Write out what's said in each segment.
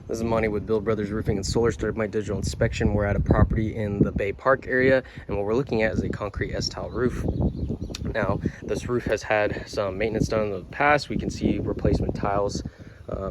This is Monty with Bill Brothers Roofing and Solar. Started my digital inspection. We're at a property in the Bay Park area, and what we're looking at is a concrete S-tile roof. Now, this roof has had some maintenance done in the past. We can see replacement tiles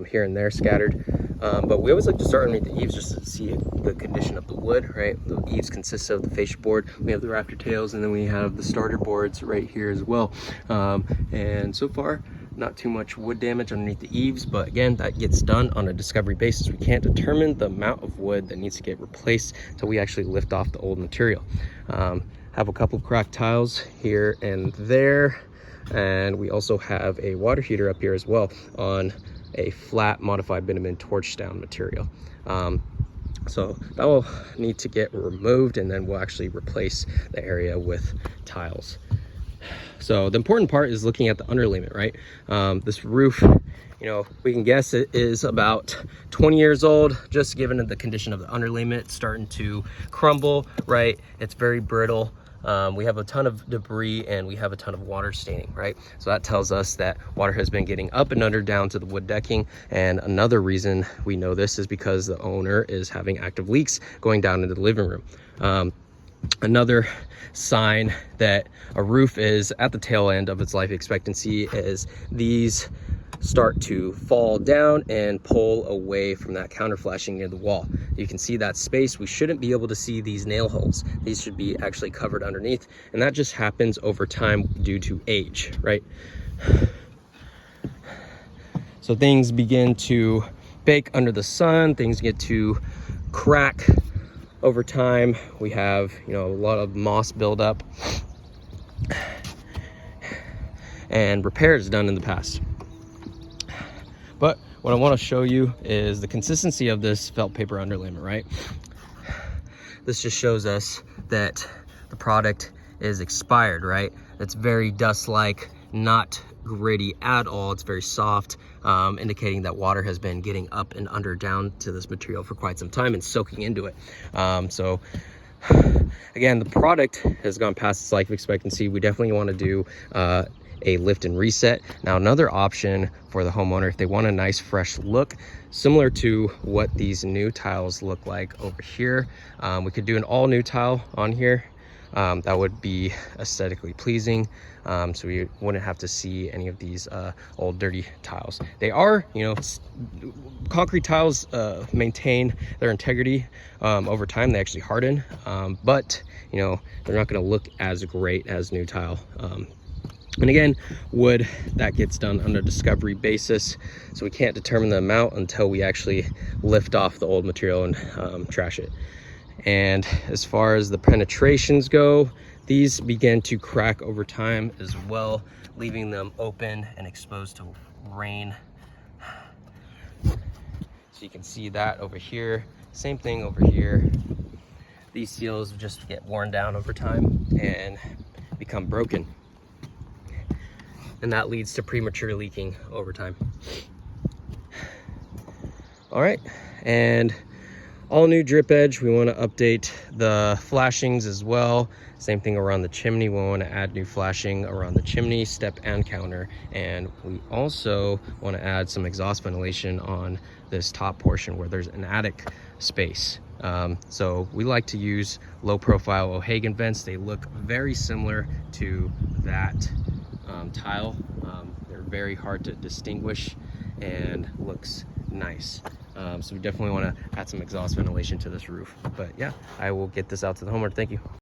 here and there scattered. But we always like to start underneath the eaves just to see the condition of the wood, right? The eaves consist of the fascia board, we have the rafter tails, and then we have the starter boards right here as well. And so far, not too much wood damage underneath the eaves, but again, that gets done on a discovery basis. We can't determine the amount of wood that needs to get replaced until we actually lift off the old material. Have a couple of cracked tiles here and there, and we also have a water heater up here as well on a flat modified bitumen torch down material. So that will need to get removed, and then we'll actually replace the area with tiles. So the important part is looking at the underlayment, right? This roof, you know, we can guess it is about 20 years old, just given the condition of the underlayment. It's starting to crumble, right? It's very brittle. We have a ton of debris and we have a ton of water staining, right? So that tells us that water has been getting up and under down to the wood decking. And another reason we know this is because the owner is having active leaks going down into the living room. Another sign that a roof is at the tail end of its life expectancy is these start to fall down and pull away from that counter flashing near the wall. You can see that space. We shouldn't be able to see these nail holes. These should be actually covered underneath, and that just happens over time due to age, right? So things begin to bake under the sun, things get to crack over time. We have, you know, a lot of moss buildup and repairs done in the past. But what I want to show you is the consistency of this felt paper underlayment, right? This just shows us that the product is expired, right? It's very dust-like, not gritty at all. It's very soft, indicating that water has been getting up and under down to this material for quite some time and soaking into it. So again, the product has gone past its life expectancy. We definitely want to do a lift and reset. Now, another option for the homeowner, if they want a nice fresh look, similar to what these new tiles look like over here, we could do an all new tile on here. That would be aesthetically pleasing, so we wouldn't have to see any of these old dirty tiles. They are, you know, concrete tiles maintain their integrity over time. They actually harden, but you know, they're not going to look as great as new tile. And again, wood, that gets done on a discovery basis, so we can't determine the amount until we actually lift off the old material and trash it. And as far as the penetrations go, these begin to crack over time as well, leaving them open and exposed to rain. So you can see that over here. Same thing over here. These seals just get worn down over time and become broken, and that leads to premature leaking over time. All right, and all new drip edge. We want to update the flashings as well. Same thing around the chimney. We want to add new flashing around the chimney, step and counter. And we also want to add some exhaust ventilation on this top portion where there's an attic space. So we like to use low profile O'Hagan vents. They look very similar to that tile. They're very hard to distinguish and looks nice. So we definitely want to add some exhaust ventilation to this roof. But yeah, I will get this out to the homeowner. Thank you.